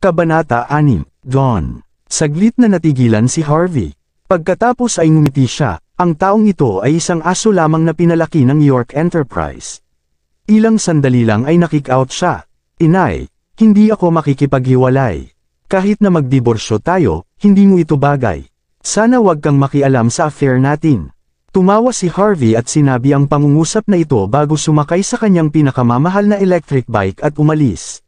Kabanata 6, Dawn. Saglit na natigilan si Harvey. Pagkatapos ay ngumiti siya. Ang taong ito ay isang aso lamang na pinalaki ng York Enterprise. Ilang sandali lang ay nakik-out siya. Inay, hindi ako makikipaghiwalay. Kahit na magdiborsyo tayo, hindi mo ito bagay. Sana wag kang makialam sa affair natin. Tumawa si Harvey at sinabi ang pangungusap na ito bago sumakay sa kanyang pinakamamahal na electric bike at umalis.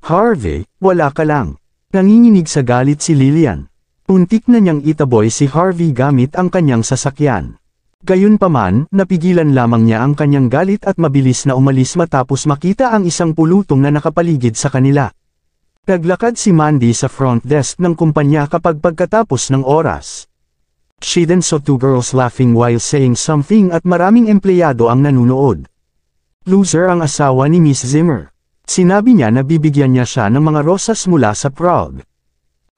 Harvey, wala ka lang. Nanginginig sa galit si Lillian. Untik na niyang itaboy si Harvey gamit ang kanyang sasakyan. Gayunpaman, napigilan lamang niya ang kanyang galit at mabilis na umalis matapos makita ang isang pulutong na nakapaligid sa kanila. Naglakad si Mandy sa front desk ng kumpanya kapag pagkatapos ng oras. She then saw two girls laughing while saying something at maraming empleyado ang nanunood. Loser ang asawa ni Miss Zimmer. Sinabi niya na bibigyan niya siya ng mga rosas mula sa Prague.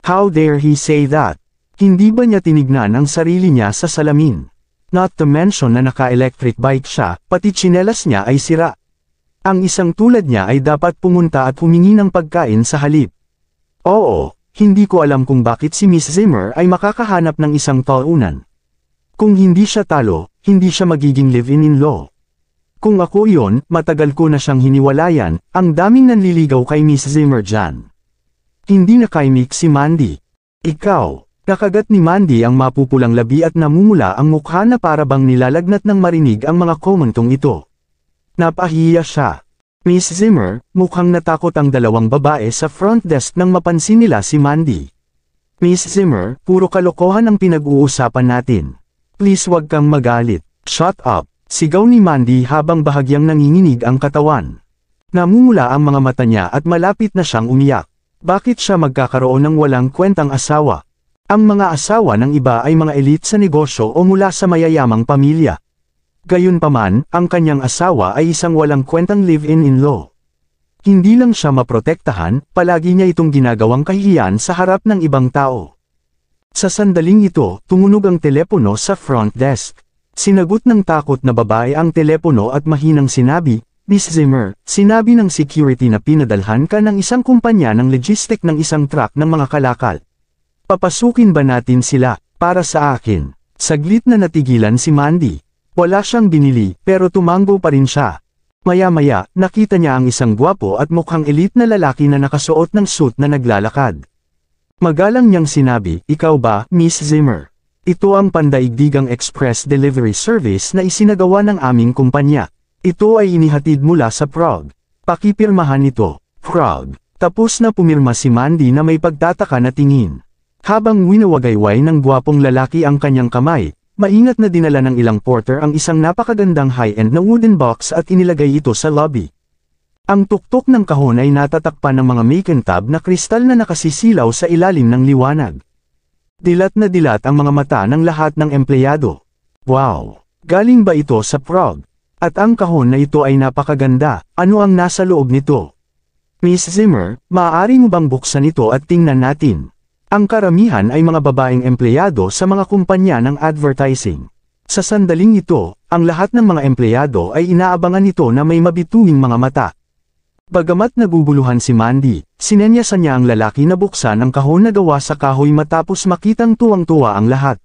How dare he say that? Hindi ba niya tinignan ang sarili niya sa salamin? Not to mention na naka-electric bike siya, pati tsinelas niya ay sira. Ang isang tulad niya ay dapat pumunta at humingi ng pagkain sa halip. Oo, hindi ko alam kung bakit si Miss Zimmer ay makakahanap ng isang taunan. Kung hindi siya talo, hindi siya magiging live-in-in-law. Kung ako iyon, matagal ko na siyang hiniwalayan, ang daming nanliligaw kay Miss Zimmer dyan. Hindi nakaimik si Mandy. Ikaw, nakagat ni Mandy ang mapupulang labi at namumula ang mukha na para bang nilalagnat ng marinig ang mga komentong ito. Napahiya siya. Miss Zimmer, mukhang natakot ang dalawang babae sa front desk nang mapansin nila si Mandy. Miss Zimmer, puro kalokohan ang pinag-uusapan natin. Please wag kang magalit. Shut up. Sigaw ni Mandy habang bahagyang nanginginig ang katawan. Namumula ang mga mata niya at malapit na siyang umiyak. Bakit siya magkakaroon ng walang kwentang asawa? Ang mga asawa ng iba ay mga elite sa negosyo o mula sa mayayamang pamilya. Gayunpaman, ang kanyang asawa ay isang walang kwentang live-in-in-law. Hindi lang siya maprotektahan, palagi niya itong ginagawang kahihiyan sa harap ng ibang tao. Sa sandaling ito, tumunog ang telepono sa front desk. Sinagot ng takot na babae ang telepono at mahinang sinabi, Miss Zimmer, sinabi ng security na pinadalhan ka ng isang kumpanya ng logistic ng isang truck ng mga kalakal. Papasukin ba natin sila? Para sa akin. Saglit na natigilan si Mandy. Wala siyang binili, pero tumango pa rin siya. Maya-maya, nakita niya ang isang gwapo at mukhang elite na lalaki na nakasuot ng suit na naglalakad. Magalang niyang sinabi, ikaw ba, Miss Zimmer? Ito ang pandaigdigang express delivery service na isinagawa ng aming kumpanya. Ito ay inihatid mula sa Prague. Pakipirmahan ito. Prague. Tapos na pumirma si Mandy na may pagtataka na tingin. Habang winawagayway ng gwapong lalaki ang kanyang kamay, maingat na dinala ng ilang porter ang isang napakagandang high-end na wooden box at inilagay ito sa lobby. Ang tuktok ng kahon ay natatakpan ng mga makintab na kristal na nakasisilaw sa ilalim ng liwanag. Dilat na dilat ang mga mata ng lahat ng empleyado. Wow! Galing ba ito sa Prague? At ang kahon na ito ay napakaganda, ano ang nasa loob nito? Miss Zimmer, maaari mo bang buksan ito at tingnan natin? Ang karamihan ay mga babaeng empleyado sa mga kumpanya ng advertising. Sa sandaling ito, ang lahat ng mga empleyado ay inaabangan ito na may mabituing mga mata. Bagamat naguguluhan si Mandy, sinenyasan niya ang lalaki na buksan ang kahon na gawa sa kahoy matapos makitang tuwang-tuwa ang lahat.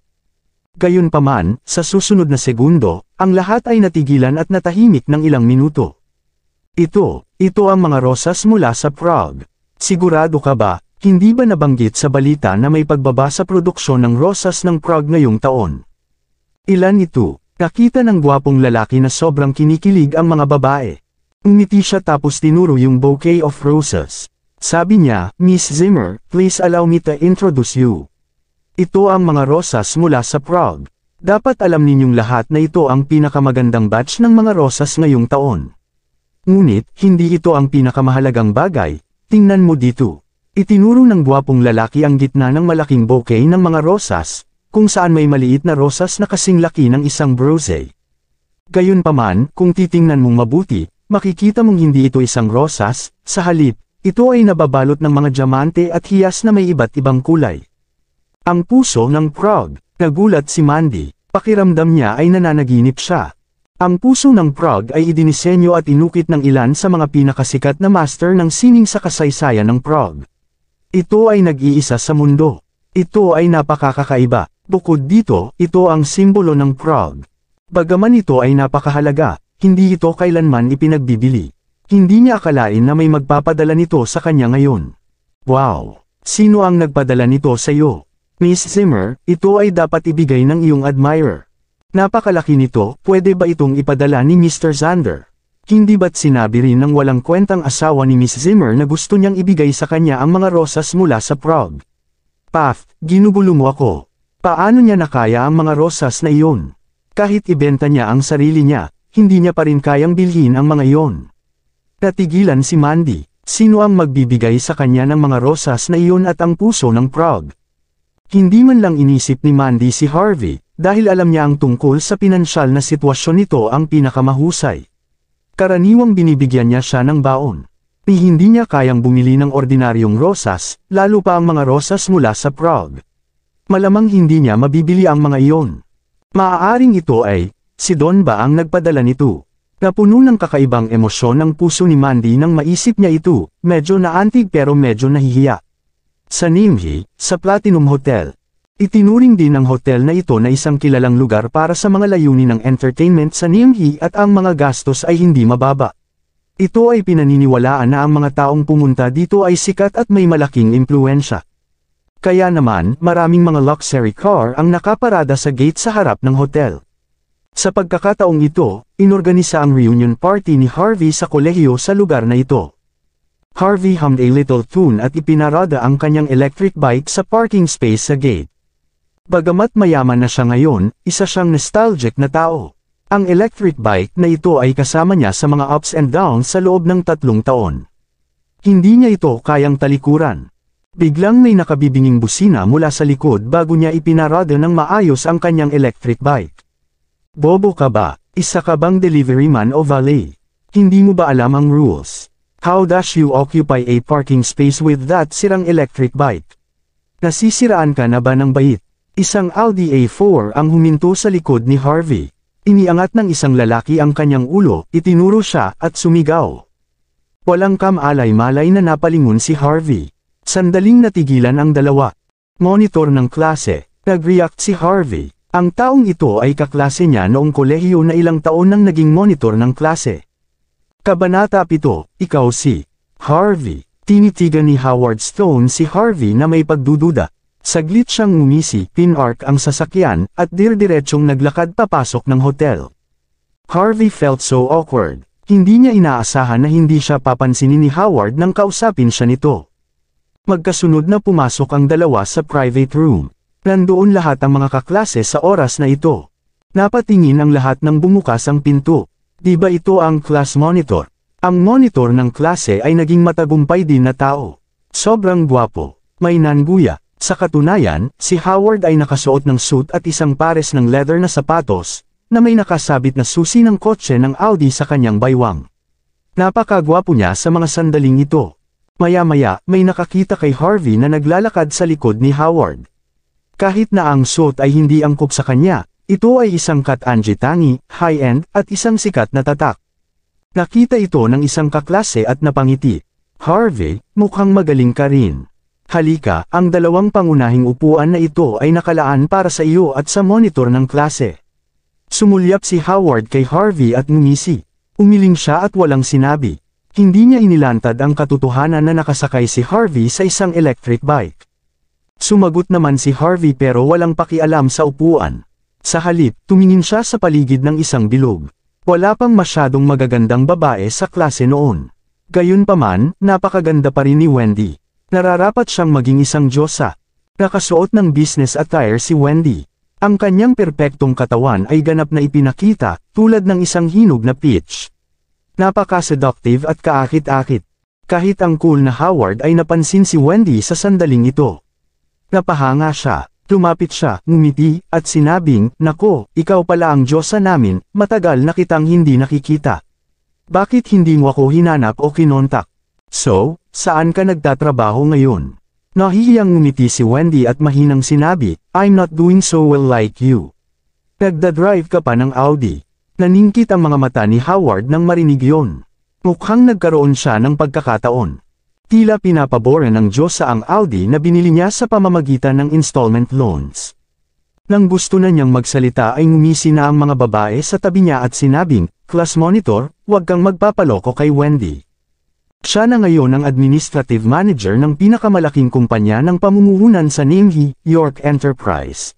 Gayunpaman, sa susunod na segundo, ang lahat ay natigilan at natahimik ng ilang minuto. Ito ang mga rosas mula sa Prague. Sigurado ka ba, hindi ba nabanggit sa balita na may pagbaba sa produksyon ng rosas ng Prague ngayong taon? Ilan ito? Nakita ng gwapong lalaki na sobrang kinikilig ang mga babae. Umiti siya tapos tinuro yung bouquet of roses. Sabi niya, Miss Zimmer, please allow me to introduce you. Ito ang mga rosas mula sa Prague. Dapat alam ninyong lahat na ito ang pinakamagandang batch ng mga rosas ngayong taon. Ngunit, hindi ito ang pinakamahalagang bagay. Tingnan mo dito. Itinuro ng gwapong lalaki ang gitna ng malaking bouquet ng mga rosas, kung saan may maliit na rosas na kasing laki ng isang brose. Gayunpaman, kung titingnan mong mabuti, makikita mong hindi ito isang rosas, sa halip, ito ay nababalot ng mga diamante at hiyas na may iba't ibang kulay. Ang puso ng Prague. Nagulat si Mandy, pakiramdam niya ay nananaginip siya. Ang puso ng Prague ay idinisenyo at inukit ng ilan sa mga pinakasikat na master ng sining sa kasaysayan ng Prague. Ito ay nag-iisa sa mundo. Ito ay napakakaiba. Bukod dito, ito ang simbolo ng Prague. Bagaman ito ay napakahalaga, hindi ito kailanman ipinagbibili. Hindi niya akalain na may magpapadala nito sa kanya ngayon. Wow! Sino ang nagpadala nito sa iyo? Miss Zimmer, ito ay dapat ibigay ng iyong admirer. Napakalaki nito, pwede ba itong ipadala ni Mr. Zander? Hindi ba't sinabi rin ng walang kwentang asawa ni Miss Zimmer na gusto niyang ibigay sa kanya ang mga rosas mula sa Prague? Path, ginugulo mo ako. Paano niya nakaya ang mga rosas na iyon? Kahit ibenta niya ang sarili niya, hindi niya pa rin kayang bilhin ang mga iyon. Natigilan si Mandy. Sino ang magbibigay sa kanya ng mga rosas na iyon at ang puso ng Prague? Hindi man lang inisip ni Mandy si Harvey, dahil alam niya ang tungkol sa pinansyal na sitwasyon nito ang pinakamahusay. Karaniwang binibigyan niya siya ng baon. Hindi niya kayang bumili ng ordinaryong rosas, lalo pa ang mga rosas mula sa Prague. Malamang hindi niya mabibili ang mga iyon. Maaaring ito ay, si Don ba ang nagpadala nito? Napuno ng kakaibang emosyon ang puso ni Mandy nang maisip niya ito, medyo naantig pero medyo nahihiya. Sa Nimhi, sa Platinum Hotel. Itinuring din ng hotel na ito na isang kilalang lugar para sa mga layunin ng entertainment sa Nimhi at ang mga gastos ay hindi mababa. Ito ay pinaniniwalaan na ang mga taong pumunta dito ay sikat at may malaking impluensya. Kaya naman, maraming mga luxury car ang nakaparada sa gate sa harap ng hotel. Sa pagkakataong ito, inorganisa ang reunion party ni Harvey sa kolehiyo sa lugar na ito. Harvey hummed a little tune at ipinarada ang kanyang electric bike sa parking space sa gate. Bagamat mayaman na siya ngayon, isa siyang nostalgic na tao. Ang electric bike na ito ay kasama niya sa mga ups and downs sa loob ng 3 taon. Hindi niya ito kayang talikuran. Biglang may nakabibinging busina mula sa likod bago niya ipinarada ng maayos ang kanyang electric bike. Bobo ka ba? Isa ka bang delivery man o valet? Hindi mo ba alam ang rules? How does you occupy a parking space with that sirang electric bike? Nasisiraan ka na ba ng bait? Isang Audi A4 ang huminto sa likod ni Harvey. Iniangat ng isang lalaki ang kanyang ulo, itinuro siya at sumigaw. Walang kamalay-malay na napalingon si Harvey. Sandaling natigilan ang dalawa. Monitor ng klase, nag-react si Harvey. Ang taong ito ay kaklase niya noong kolehiyo na ilang taon nang naging monitor ng klase. Kabanata 7, ikaw si Harvey. Tinitigan ni Howard Stone si Harvey na may pagdududa. Saglit siyang ngumisi, pinark ang sasakyan, at dirdiretsong naglakad papasok ng hotel. Harvey felt so awkward. Hindi niya inaasahan na hindi siya papansinin ni Howard nang kausapin siya nito. Magkasunod na pumasok ang dalawa sa private room. Nandoon lahat ang mga kaklase sa oras na ito. Napatingin ang lahat nang bumukas ang pinto. Di ba ito ang class monitor? Ang monitor ng klase ay naging matagumpay din na tao. Sobrang gwapo. May nanguya. Sa katunayan, si Howard ay nakasuot ng suit at isang pares ng leather na sapatos, na may nakasabit na susi ng kotse ng Audi sa kanyang baywang. Napakagwapo niya sa mga sandaling ito. Maya-maya, may nakakita kay Harvey na naglalakad sa likod ni Howard. Kahit na ang suit ay hindi angkop sa kanya, ito ay isang kat-anji tangi, high-end, at isang sikat na tatak. Nakita ito ng isang kaklase at napangiti. Harvey, mukhang magaling ka rin. Halika, ang dalawang pangunahing upuan na ito ay nakalaan para sa iyo at sa monitor ng klase. Sumulyap si Howard kay Harvey at ngumisi. Umiling siya at walang sinabi. Hindi niya inilantad ang katotohanan na nakasakay si Harvey sa isang electric bike. Sumagot naman si Harvey pero walang pakialam sa upuan. Sa halip, tumingin siya sa paligid ng isang bilog. Wala pang masyadong magagandang babae sa klase noon. Gayunpaman, napakaganda pa rin ni Wendy. Nararapat siyang maging isang diyosa. Nakasuot ng business attire si Wendy. Ang kanyang perpektong katawan ay ganap na ipinakita, tulad ng isang hinog na peach. Napaka-seductive at kaakit-akit. Kahit ang cool na Howard ay napansin si Wendy sa sandaling ito. Napahanga siya, lumapit siya, ngumiti, at sinabing, "Nako, ikaw pala ang diyosa namin, matagal na kitang hindi nakikita. Bakit hindi mo ako hinanap o kinontak? So, saan ka nagtatrabaho ngayon?" Nahihiyang ngumiti si Wendy at mahinang sinabi, "I'm not doing so well like you. Nagdadrive ka pa ng Audi." Naningkit ang mga mata ni Howard nang marinig yon. Mukhang nagkaroon siya ng pagkakataon. Tila pinapabora ng Diyosa ang Audi na binili niya sa pamamagitan ng installment loans. Nang gusto na niyang magsalita ay ngumisi na ang mga babae sa tabi niya at sinabing, "Class monitor, huwag kang magpapaloko kay Wendy. Siya na ngayon ang administrative manager ng pinakamalaking kumpanya ng pamumuhunan sa Namhe, York Enterprise.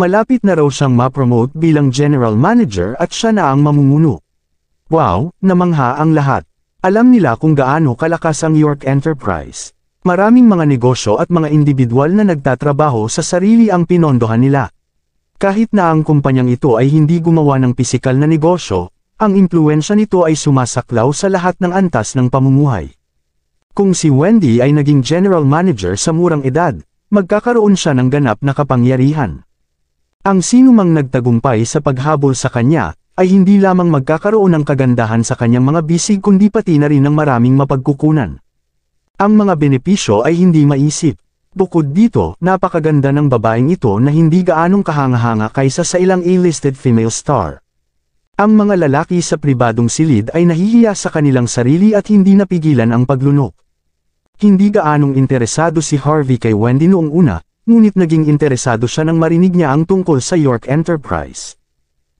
Malapit na raw siyang ma-promote bilang general manager at siya na ang mamumuno." Wow, namangha ang lahat. Alam nila kung gaano kalakas ang York Enterprise. Maraming mga negosyo at mga individual na nagtatrabaho sa sarili ang pinondohan nila. Kahit na ang kumpanyang ito ay hindi gumawa ng pisikal na negosyo, ang impluwensya nito ay sumasaklaw sa lahat ng antas ng pamumuhay. Kung si Wendy ay naging general manager sa murang edad, magkakaroon siya ng ganap na kapangyarihan. Ang sinumang nagtagumpay sa paghabol sa kanya, ay hindi lamang magkakaroon ng kagandahan sa kanyang mga bisig kundi pati na rin ng maraming mapagkukunan. Ang mga benepisyo ay hindi maisip. Bukod dito, napakaganda ng babaeng ito na hindi gaanong kahanga-hanga kaysa sa ilang A-listed female star. Ang mga lalaki sa pribadong silid ay nahihiya sa kanilang sarili at hindi napigilan ang paglunok. Hindi gaanong interesado si Harvey kay Wendy noong una, ngunit naging interesado siya nang marinig niya ang tungkol sa York Enterprise.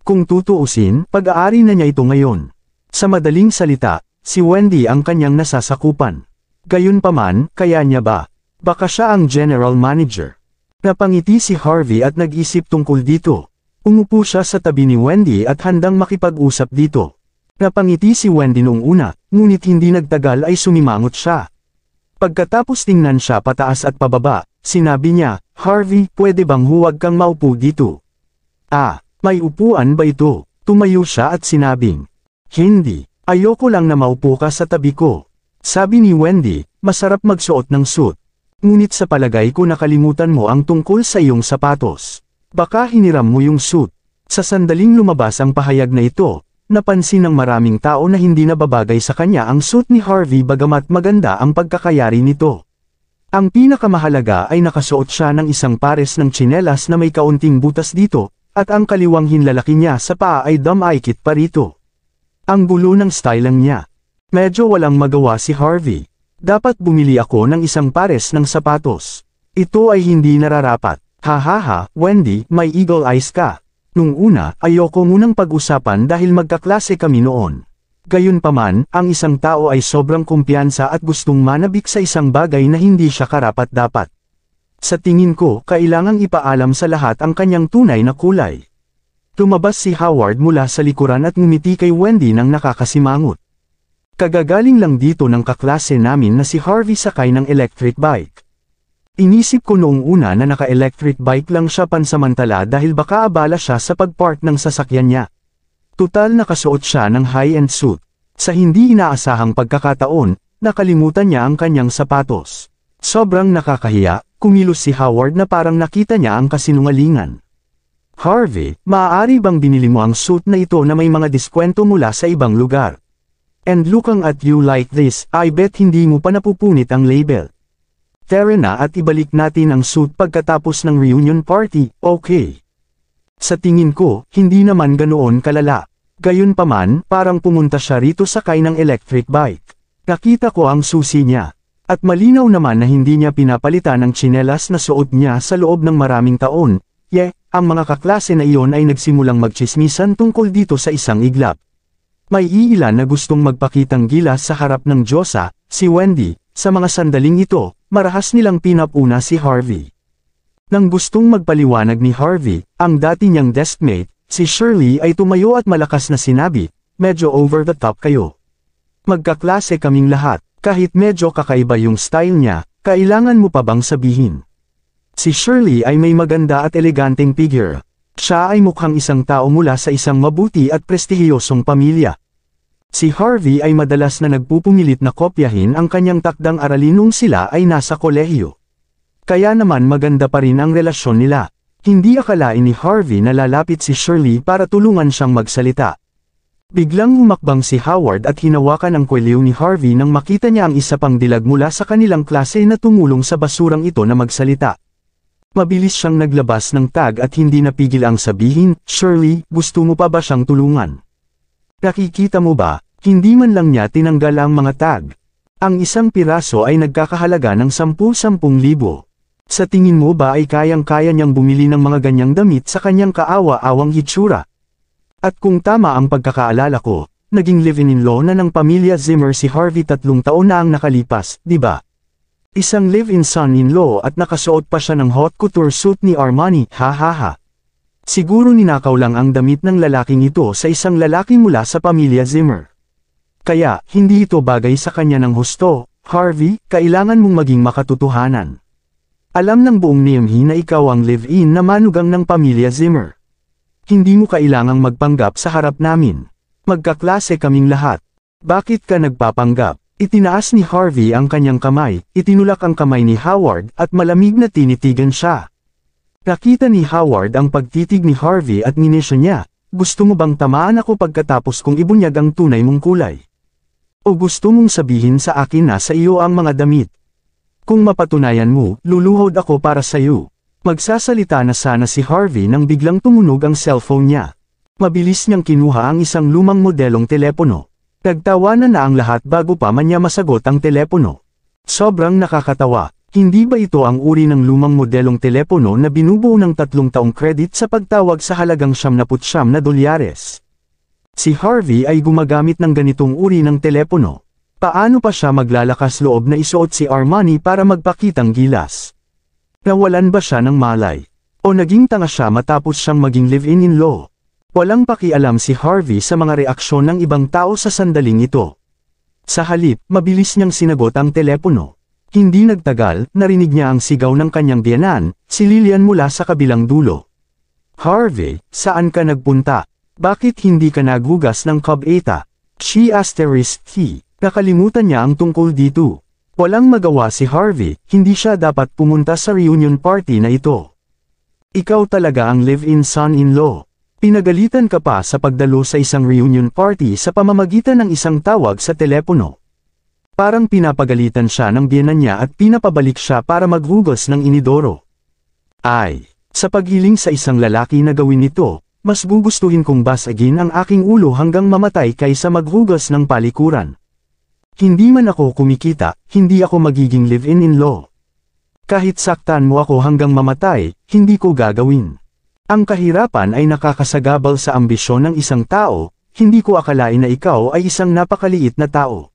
Kung tutuusin, pag-aari na niya ito ngayon. Sa madaling salita, si Wendy ang kanyang nasasakupan. Gayunpaman, kaya niya ba? Baka siya ang general manager. Napangiti si Harvey at nag-isip tungkol dito. Umupo siya sa tabi ni Wendy at handang makipag-usap dito. Napangiti si Wendy noong una, ngunit hindi nagtagal ay sumimangot siya. Pagkatapos tingnan siya pataas at pababa, sinabi niya, "Harvey, pwede bang huwag kang maupo dito?" "Ah, may upuan ba ito?" Tumayo siya at sinabing, "Hindi, ayoko lang na maupo ka sa tabi ko." Sabi ni Wendy, "Masarap magsuot ng suit. Ngunit sa palagay ko nakalimutan mo ang tungkol sa iyong sapatos. Baka hiniram mo yung suit." Sa sandaling lumabas ang pahayag na ito, napansin ng maraming tao na hindi nababagay sa kanya ang suit ni Harvey bagamat maganda ang pagkakayari nito. Ang pinakamahalaga ay nakasuot siya ng isang pares ng tsinelas na may kaunting butas dito, at ang kaliwang hinlalaki niya sa paa ay dumaikit pa rito. Ang gulo ng style lang niya. Medyo walang magawa si Harvey. "Dapat bumili ako ng isang pares ng sapatos. Ito ay hindi nararapat." "Hahaha, Wendy, may eagle eyes ka. Nung una, ayoko munang pag-usapan dahil magkaklase kami noon. Gayunpaman, ang isang tao ay sobrang kumpiyansa at gustong manabik sa isang bagay na hindi siya karapat-dapat. Sa tingin ko, kailangang ipaalam sa lahat ang kanyang tunay na kulay." Tumabas si Howard mula sa likuran at ngumiti kay Wendy nang nakakasimangot. "Kagagaling lang dito ng kaklase namin na si Harvey sakay ng electric bike. Inisip ko noong una na naka-electric bike lang siya pansamantala dahil baka abala siya sa pag-park ng sasakyan niya. Tutal nakasuot siya ng high-end suit. Sa hindi inaasahang pagkakataon, nakalimutan niya ang kanyang sapatos. Sobrang nakakahiya, kumilos si Howard na parang nakita niya ang kasinungalingan. "Harvey, maaari bang binili mo ang suit na ito na may mga diskwento mula sa ibang lugar? And looking at you like this, I bet hindi mo pa napupunit ang label. Tara na at ibalik natin ang suit pagkatapos ng reunion party, okay?" Sa tingin ko, hindi naman ganoon kalala. Gayunpaman, parang pumunta siya rito sakay ng electric bike. Nakita ko ang susi niya. At malinaw naman na hindi niya pinapalitan ang tsinelas na suot niya sa loob ng maraming taon. Ang mga kaklase na iyon ay nagsimulang magtsismisan tungkol dito sa isang iglap. May iilan na gustong magpakitang gilas sa harap ng Diyosa, si Wendy. Sa mga sandaling ito, marahas nilang pinapuna si Harvey. Nang gustong magpaliwanag ni Harvey, ang dati niyang deskmate, si Shirley ay tumayo at malakas na sinabi, "Medyo over the top kayo. Magkaklase kaming lahat, kahit medyo kakaiba yung style niya, kailangan mo pa bang sabihin?" Si Shirley ay may maganda at eleganteng figure. Siya ay mukhang isang tao mula sa isang mabuti at prestihiyosong pamilya. Si Harvey ay madalas na nagpupungilit na kopyahin ang kanyang takdang aralin nung sila ay nasa kolehiyo. Kaya naman maganda pa rin ang relasyon nila. Hindi akalain ni Harvey na lalapit si Shirley para tulungan siyang magsalita. Biglang humakbang si Howard at hinawakan ang kwelyo ni Harvey nang makita niya ang isa pang dilag mula sa kanilang klase na tumulong sa basurang ito na magsalita. Mabilis siyang naglabas ng tag at hindi napigil ang sabihin, "Shirley, gusto mo pa ba siyang tulungan? Nakikita mo ba, hindi man lang niya tinanggal ang mga tag." Ang isang piraso ay nagkakahalaga ng 10,000. Sa tingin mo ba ay kayang-kaya niyang bumili ng mga ganyang damit sa kanyang kaawa-awang hitsura? At kung tama ang pagkakaalala ko, naging live-in-in-law na ng pamilya Zimmer si Harvey 3 taon na ang nakalipas, di ba? Isang live-in son-in-law at nakasuot pa siya ng haute couture suit ni Armani, ha. Siguro ninakaw lang ang damit ng lalaking ito sa isang lalaki mula sa pamilya Zimmer. Kaya, hindi ito bagay sa kanya ng husto. Harvey, kailangan mong maging makatotohanan. Alam ng buong Niamey na ikaw ang live-in na manugang ng pamilya Zimmer. Hindi mo kailangang magpanggap sa harap namin. Magkaklase kaming lahat. Bakit ka nagpapanggap? Itinaas ni Harvey ang kanyang kamay, itinulak ang kamay ni Howard at malamig na tinitigan siya. Nakita ni Howard ang pagtitig ni Harvey at ninisyo niya, gusto mo bang tamaan ako pagkatapos kong ibunyag ang tunay mong kulay? O gusto mong sabihin sa akin na sa iyo ang mga damit? Kung mapatunayan mo, luluhod ako para sa iyo. Magsasalita na sana si Harvey nang biglang tumunog ang cellphone niya. Mabilis niyang kinuha ang isang lumang modelong telepono. Nagtawanan na ang lahat bago pa man niya masagot ang telepono. Sobrang nakakatawa. Hindi ba ito ang uri ng lumang modelong telepono na binubuo ng 3 taong credit sa pagtawag sa halagang $79? Si Harvey ay gumagamit ng ganitong uri ng telepono. Paano pa siya maglalakas loob na isuot si Armani para magpakitang gilas? Nawalan ba siya ng malay? O naging tanga siya matapos siyang maging live-in-in-law? Walang pakialam si Harvey sa mga reaksyon ng ibang tao sa sandaling ito. Sa halip, mabilis niyang sinagot ang telepono. Hindi nagtagal, narinig niya ang sigaw ng kanyang biyenan, si Lillian mula sa kabilang dulo. Harvey, saan ka nagpunta? Bakit hindi ka naghugas ng Cubeta? She asterisk he. Nakalimutan niya ang tungkol dito. Walang magawa si Harvey, hindi siya dapat pumunta sa reunion party na ito. Ikaw talaga ang live-in son-in-law. Pinagalitan ka pa sa pagdalo sa isang reunion party sa pamamagitan ng isang tawag sa telepono. Parang pinapagalitan siya ng biyenan niya at pinapabalik siya para maghugas ng inidoro. Ay, sa paghiling sa isang lalaki na gawin ito, mas gugustuhin kong basagin ang aking ulo hanggang mamatay kaysa maghugas ng palikuran. Hindi man ako kumikita, hindi ako magiging live-in-in-law. Kahit saktan mo ako hanggang mamatay, hindi ko gagawin. Ang kahirapan ay nakakasagabal sa ambisyon ng isang tao, hindi ko akalain na ikaw ay isang napakaliit na tao.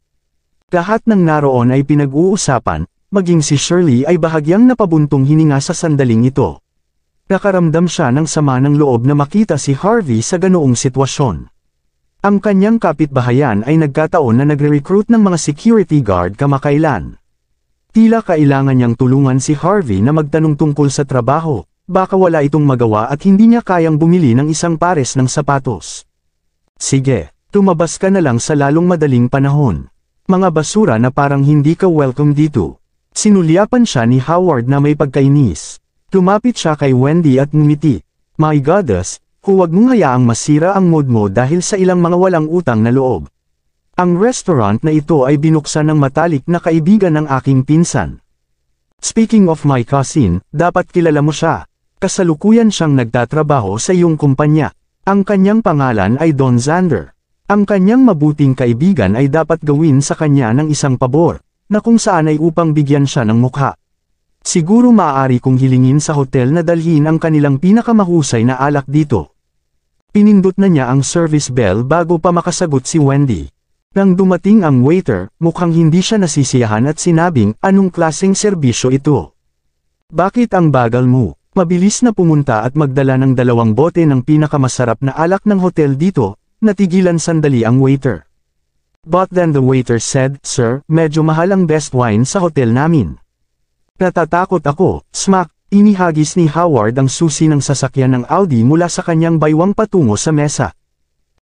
Lahat ng naroon ay pinag-uusapan, maging si Shirley ay bahagyang napabuntong hininga sa sandaling ito. Nakaramdam siya ng sama ng loob na makita si Harvey sa ganoong sitwasyon. Ang kanyang kapitbahayan ay nagkataon na nagre-recruit ng mga security guard kamakailan. Tila kailangan niyang tulungan si Harvey na magtanong tungkol sa trabaho, baka wala itong magawa at hindi niya kayang bumili ng isang pares ng sapatos. Sige, tumabas ka na lang sa lalong madaling panahon. Mga basura na parang hindi ka welcome dito. Sinulyapan siya ni Howard na may pagkainis. Lumapit siya kay Wendy at ngumiti. My goddess, huwag mong hayaang masira ang mood mo dahil sa ilang mga walang utang na loob. Ang restaurant na ito ay binuksan ng matalik na kaibigan ng aking pinsan. Speaking of my cousin, dapat kilala mo siya. Kasalukuyan siyang nagtatrabaho sa iyong kumpanya. Ang kanyang pangalan ay Don Zander. Ang kanyang mabuting kaibigan ay dapat gawin sa kanya ng isang pabor, na kung saan ay upang bigyan siya ng mukha. Siguro maaari kong hilingin sa hotel na dalhin ang kanilang pinakamahusay na alak dito. Pinindot na niya ang service bell bago pa makasagot si Wendy. Nang dumating ang waiter, mukhang hindi siya nasisiyahan at sinabing, anong klaseng serbisyo ito? Bakit ang bagal mo? Mabilis na pumunta at magdala ng 2 bote ng pinakamasarap na alak ng hotel dito. Natigilan sandali ang waiter. But then the waiter said, Sir, medyo mahal ang best wine sa hotel namin. Natatakot ako, smack, inihagis ni Howard ang susi ng sasakyan ng Audi mula sa kanyang baywang patungo sa mesa.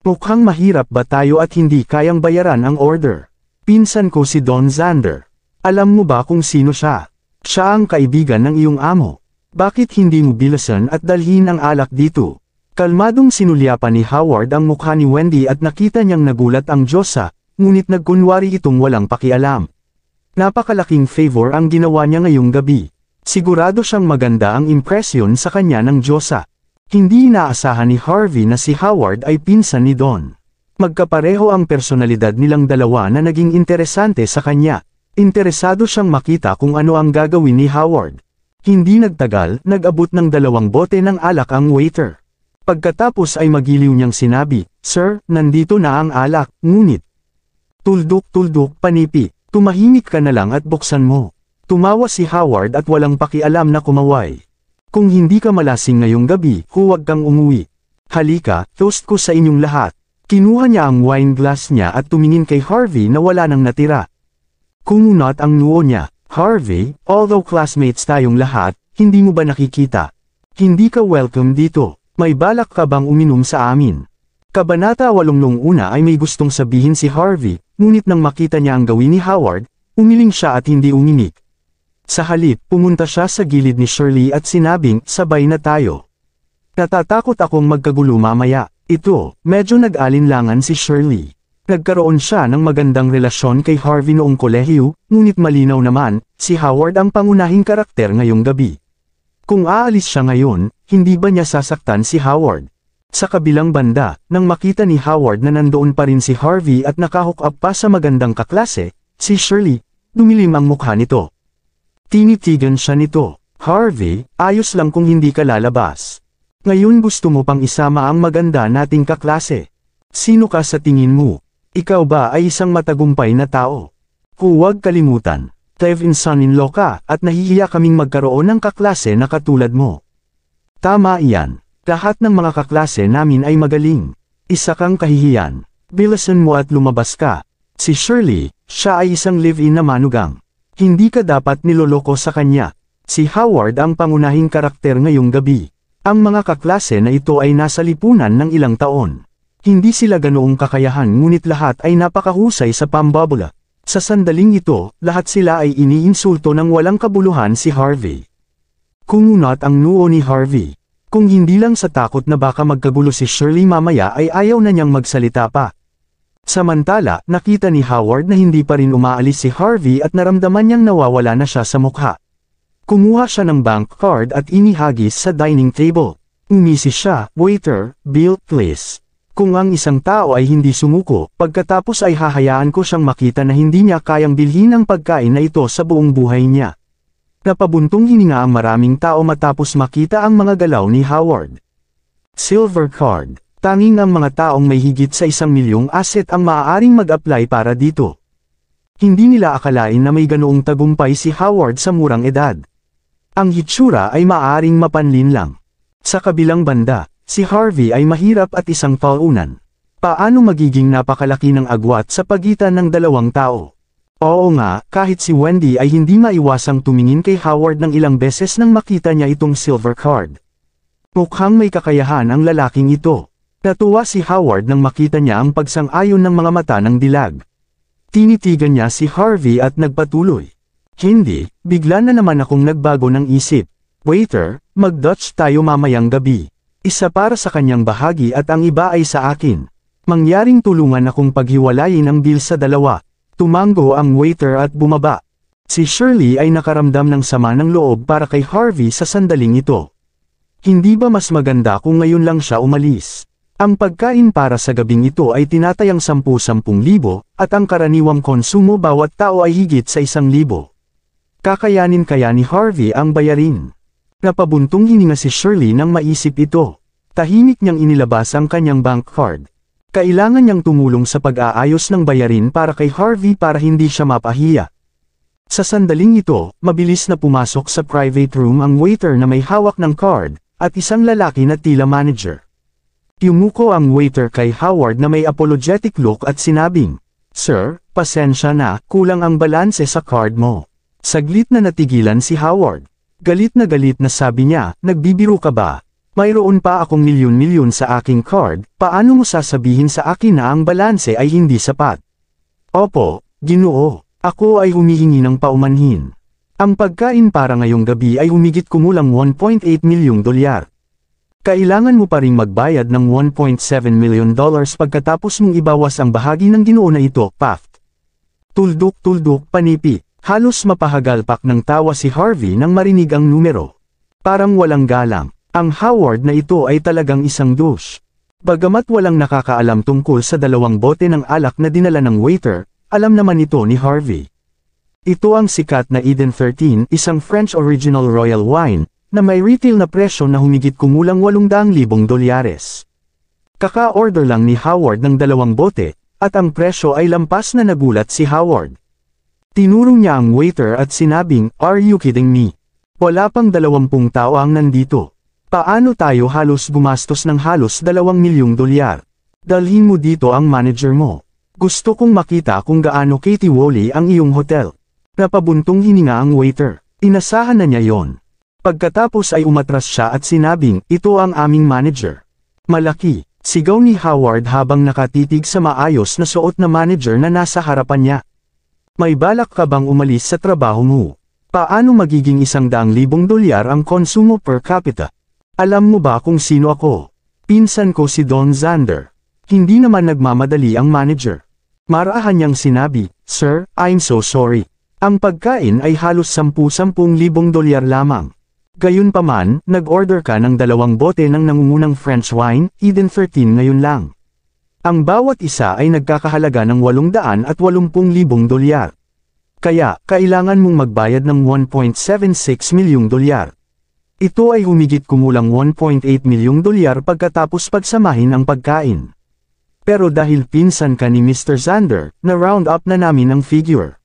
Mukhang mahirap ba tayo at hindi kayang bayaran ang order? Pinsan ko si Don Zander. Alam mo ba kung sino siya? Siya ang kaibigan ng iyong amo. Bakit hindi mo bilasan at dalhin ang alak dito? Kalmadong sinulyapan ni Howard ang mukha ni Wendy at nakita niyang nagulat ang Diyosa, ngunit nagkunwari itong walang pakialam. Napakalaking favor ang ginawa niya ngayong gabi. Sigurado siyang maganda ang impresyon sa kanya ng Diyosa. Hindi inaasahan ni Harvey na si Howard ay pinsan ni Don. Magkapareho ang personalidad nilang dalawa na naging interesante sa kanya. Interesado siyang makita kung ano ang gagawin ni Howard. Hindi nagtagal, nag-abot ng 2 bote ng alak ang waiter. Pagkatapos ay magiliw niyang sinabi, "Sir, nandito na ang alak, ngunit." Tuldok-tuldok, panipi, "Tumahimik ka na lang at buksan mo." Tumawa si Howard at walang pakialam na kumaway. "Kung hindi ka malasing ngayong gabi, huwag kang umuwi. Halika, toast ko sa inyong lahat." Kinuha niya ang wine glass niya at tumingin kay Harvey na wala nang natira. Kumunot ang noo niya. "Harvey, although classmates tayong lahat, hindi mo ba nakikita? Hindi ka welcome dito. May balak ka bang uminom sa amin?" Kabanata 81 ay may gustong sabihin si Harvey, ngunit nang makita niya ang gawin ni Howard, umiling siya at hindi umimik. Sa halip, pumunta siya sa gilid ni Shirley at sinabing, "Sabay na tayo. Natatakot akong magkagulo mamaya." Ito, medyo nag-alinlangan si Shirley. Nagkaroon siya ng magandang relasyon kay Harvey noong kolehiyo, ngunit malinaw naman, si Howard ang pangunahing karakter ngayong gabi. Kung aalis siya ngayon, hindi ba niya sasaktan si Howard? Sa kabilang banda, nang makita ni Howard na nandoon pa rin si Harvey at nakahook up pa sa magandang kaklase, si Shirley, dumilim ang mukha nito. Tinitigan siya nito. "Harvey, ayos lang kung hindi ka lalabas. Ngayon gusto mo pang isama ang maganda nating kaklase. Sino ka sa tingin mo? Ikaw ba ay isang matagumpay na tao? Huwag kalimutan, live-in son-in-law ka at nahihiya kaming magkaroon ng kaklase na katulad mo." "Tama iyan. Lahat ng mga kaklase namin ay magaling. Isa kang kahihiyan. Bilisan mo at lumabas ka." Si Shirley, siya ay isang live-in na manugang. Hindi ka dapat niloloko sa kanya. Si Howard ang pangunahing karakter ngayong gabi. Ang mga kaklase na ito ay nasa lipunan ng ilang taon. Hindi sila ganoong kakayahan ngunit lahat ay napakahusay sa pambobola. Sa sandaling ito, lahat sila ay iniinsulto ng walang kabuluhan si Harvey. Kumunot ang noo ni Harvey. Kung hindi lang sa takot na baka magkagulo si Shirley mamaya ay ayaw na niyang magsalita pa. Samantala, nakita ni Howard na hindi pa rin umaalis si Harvey at naramdaman niyang nawawala na siya sa mukha. Kumuha siya ng bank card at inihagis sa dining table. Umisi siya, "Waiter, bill please." Kung ang isang tao ay hindi sumuko, pagkatapos ay hahayaan ko siyang makita na hindi niya kayang bilhin ang pagkain na ito sa buong buhay niya. Napabuntong hininga ang maraming tao matapos makita ang mga galaw ni Howard. Silver card. Tanging ang mga taong may higit sa 1 milyong asset ang maaaring mag-apply para dito. Hindi nila akalain na may ganoong tagumpay si Howard sa murang edad. Ang hitsura ay maaaring mapanlin lang. Sa kabilang banda, si Harvey ay mahirap at isang taunan. Paano magiging napakalaki ng agwat sa pagitan ng dalawang tao? Oo nga, kahit si Wendy ay hindi maiwasang tumingin kay Howard ng ilang beses nang makita niya itong silver card. Mukhang may kakayahan ang lalaking ito. Natuwa si Howard nang makita niya ang pagsang-ayon ng mga mata ng dilag. Tinitigan niya si Harvey at nagpatuloy. "Hindi, bigla na naman akong nagbago ng isip. Waiter, mag-Dutch tayo mamayang gabi. Isa para sa kanyang bahagi at ang iba ay sa akin. Mangyaring tulungan akong paghiwalayin ang bill sa dalawa." Tumango ang waiter at bumaba. Si Shirley ay nakaramdam ng sama ng loob para kay Harvey sa sandaling ito. Hindi ba mas maganda kung ngayon lang siya umalis? Ang pagkain para sa gabing ito ay tinatayang 10,000 at ang karaniwang konsumo bawat tao ay higit sa 1,000. Kakayanin kaya ni Harvey ang bayarin? Napabuntong hininga si Shirley nang maisip ito. Tahimik niyang inilabas ang kanyang bank card. Kailangan niyang tumulong sa pag-aayos ng bayarin para kay Harvey para hindi siya mapahiya. Sa sandaling ito, mabilis na pumasok sa private room ang waiter na may hawak ng card, at isang lalaki na tila manager. Yumuko ang waiter kay Howard na may apologetic look at sinabing, "Sir, pasensya na, kulang ang balanse sa card mo." Saglit na natigilan si Howard. Galit na sabi niya, "Nagbibiro ka ba? Mayroon pa akong milyon-milyon sa aking card, paano mo sasabihin sa akin na ang balanse ay hindi sapat?" "Opo, Ginoo, ako ay humihingi ng paumanhin. Ang pagkain para ngayong gabi ay humigit kumulang $1.8 milyong. Kailangan mo pa ring magbayad ng $1.7 million pagkatapos mong ibawas ang bahagi ng Ginoo na ito, Paft." Tuldok-tuldok, panipi. Halos mapahagalpak ng tawa si Harvey nang marinig ang numero. Parang walang galang. Ang Howard na ito ay talagang isang douche. Bagamat walang nakakaalam tungkol sa 2 bote ng alak na dinala ng waiter, alam naman ito ni Harvey. Ito ang sikat na Eden 13, isang French original royal wine, na may retail na presyo na humigit kumulang $800,000. Kaka-order lang ni Howard ng 2 bote, at ang presyo ay lampas na nagulat si Howard. Tinurong niya ang waiter at sinabing, "Are you kidding me? Wala pang 20 tao ang nandito. Paano tayo halos gumastos ng halos $2,000,000? Dalhin mo dito ang manager mo. Gusto kong makita kung gaano katiwali ang iyong hotel." Napabuntong hininga ang waiter. Inasahan na niya yon. Pagkatapos ay umatras siya at sinabing, "Ito ang aming manager." "Malaki," sigaw ni Howard habang nakatitig sa maayos na suot na manager na nasa harapan niya. "May balak ka bang umalis sa trabaho mo? Paano magiging $100,000 ang konsumo per capita? Alam mo ba kung sino ako? Pinsan ko si Don Zander." Hindi naman nagmamadali ang manager. Marahan niyang sinabi, "Sir, I'm so sorry. Ang pagkain ay halos $10,000 lamang." Gayunpaman, nag-order ka ng 2 bote ng nangungunang French wine, Eden 13 ngayon lang. Ang bawat isa ay nagkakahalaga ng $880,000. Kaya, kailangan mong magbayad ng $1.76 milyon. Ito ay humigit kumulang $1.8 milyon pagkatapos pagsamahin ang pagkain. Pero dahil pinsan ka ni Mr. Zander, na-round up na namin ang figure.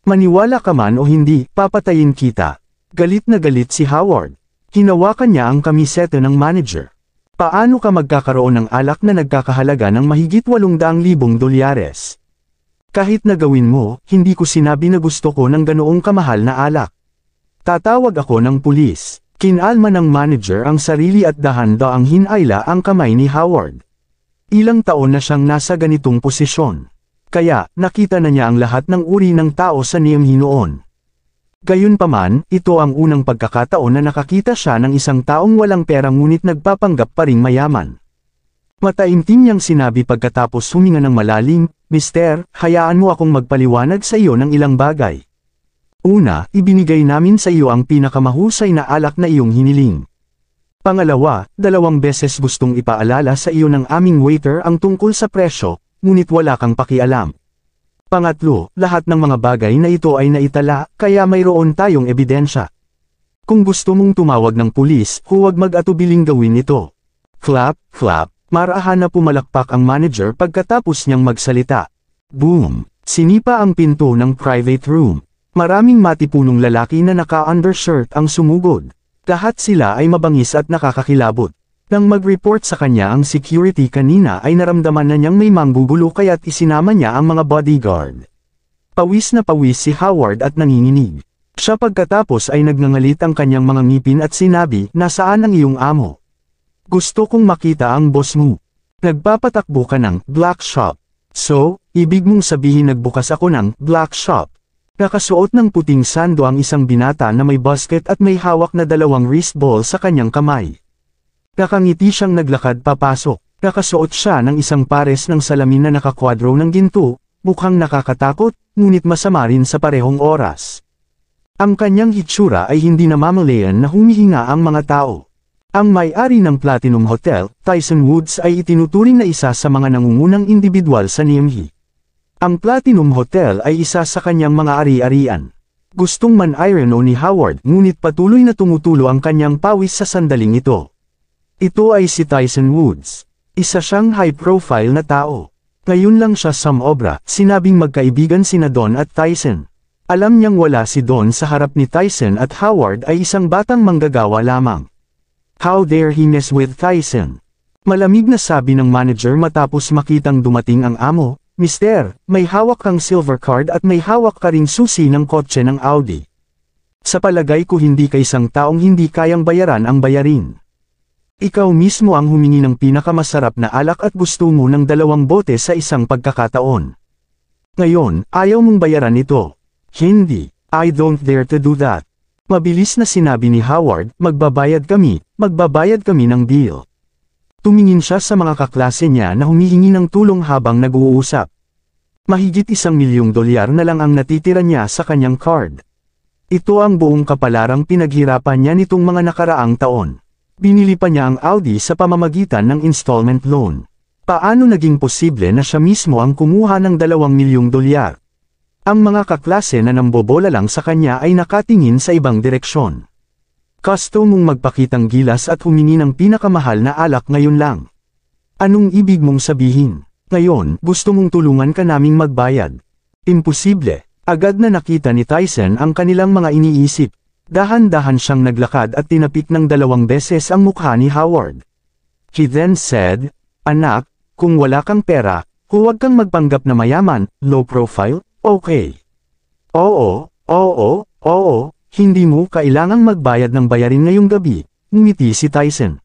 Maniwala ka man o hindi, papatayin kita. Galit na galit si Howard. Hinawakan niya ang kamiseta ng manager. Paano ka magkakaroon ng alak na nagkakahalaga ng mahigit $800,000? Kahit na gawin mo, hindi ko sinabi na gusto ko ng ganoong kamahal na alak. Tatawag ako ng pulis. Kinalma ng manager ang sarili at dahan-daang hinayla ang kamay ni Howard. Ilang taon na siyang nasa ganitong posisyon. Kaya, nakita na niya ang lahat ng uri ng tao sa Niamey noon. Gayunpaman, ito ang unang pagkakataon na nakakita siya ng isang taong walang pera ngunit nagpapanggap pa ring mayaman. Mataimtim niyang sinabi pagkatapos huminga ng malalim, "Mister, hayaan mo akong magpaliwanag sa iyo ng ilang bagay. Una, ibinigay namin sa iyo ang pinakamahusay na alak na iyong hiniling. Pangalawa, 2 beses gustong ipaalala sa iyo ng aming waiter ang tungkol sa presyo, ngunit wala kang pakialam. Pangatlo, lahat ng mga bagay na ito ay naitala, kaya mayroon tayong ebidensya. Kung gusto mong tumawag ng pulis, huwag mag-atubiling gawin ito." Clap, clap, marahan na pumalakpak ang manager pagkatapos niyang magsalita. Boom! Sinipa ang pinto ng private room. Maraming matipunong lalaki na naka-undershirt ang sumugod. Lahat sila ay mabangis at nakakakilabot. Nang mag-report sa kanya ang security kanina ay naramdaman na niyang may manggugulo kaya't isinama niya ang mga bodyguard. Pawis na pawis si Howard at nanginginig. Siya pagkatapos ay nagngangalit ang kanyang mga ngipin at sinabi, "Nasaan ang iyong amo? Gusto kong makita ang boss mo." "Nagpapatakbo ka ng black shop. So, ibig mong sabihin nagbukas ako ng black shop?" Nakasuot ng puting sando ang isang binata na may basket at may hawak na 2 wrist ball sa kanyang kamay. Nakangiti siyang naglakad papasok. Nakasuot siya ng isang pares ng salamin na nakakwadro ng ginto, mukhang nakakatakot, ngunit masama rin sa parehong oras. Ang kanyang hitsura ay hindi namamalayan na humihinga ang mga tao. Ang may-ari ng Platinum Hotel, Tyson Woods ay itinuturing na isa sa mga nangungunang individual sa Niamey. Ang Platinum Hotel ay isa sa kanyang mga ari-arian. Gustong man-irano ni Howard ngunit patuloy na tumutulo ang kanyang pawis sa sandaling ito. Ito ay si Tyson Woods. Isa siyang high-profile na tao. Ngayon lang siya sumobra, sinabing magkaibigan sina Don at Tyson. Alam niyang wala si Don sa harap ni Tyson at Howard ay isang batang manggagawa lamang. How dare he mess with Tyson? Malamig na sabi ng manager matapos makitang dumating ang amo, "Mister, may hawak kang silver card at may hawak ka ring susi ng kotse ng Audi. Sa palagay ko hindi ka isang taong hindi kayang bayaran ang bayarin. Ikaw mismo ang humingi ng pinakamasarap na alak at gusto mo ng 2 bote sa isang pagkakataon. Ngayon, ayaw mong bayaran ito." "Hindi, I don't dare to do that." Mabilis na sinabi ni Howard, magbabayad kami ng bill." Tumingin siya sa mga kaklase niya na humihingi ng tulong habang nag-uusap. Mahigit $1,000,000 na lang ang natitira niya sa kanyang card. Ito ang buong kapalarang pinaghirapan niya nitong mga nakaraang taon. Binili pa niya ang Audi sa pamamagitan ng installment loan. Paano naging posible na siya mismo ang kumuha ng $2,000,000? Ang mga kaklase na nambobola lang sa kanya ay nakatingin sa ibang direksyon. Gusto mong magpakitang gilas at humingi ng pinakamahal na alak ngayon lang. Anong ibig mong sabihin? Ngayon, gusto mong tulungan ka naming magbayad. Imposible. Agad na nakita ni Tyson ang kanilang mga iniisip. Dahan-dahan siyang naglakad at tinapik ng 2 beses ang mukha ni Howard. He then said, "Anak, kung wala kang pera, huwag kang magpanggap na mayaman, low profile, okay? Oo, hindi mo kailangang magbayad ng bayarin ngayong gabi," ngumiti si Tyson.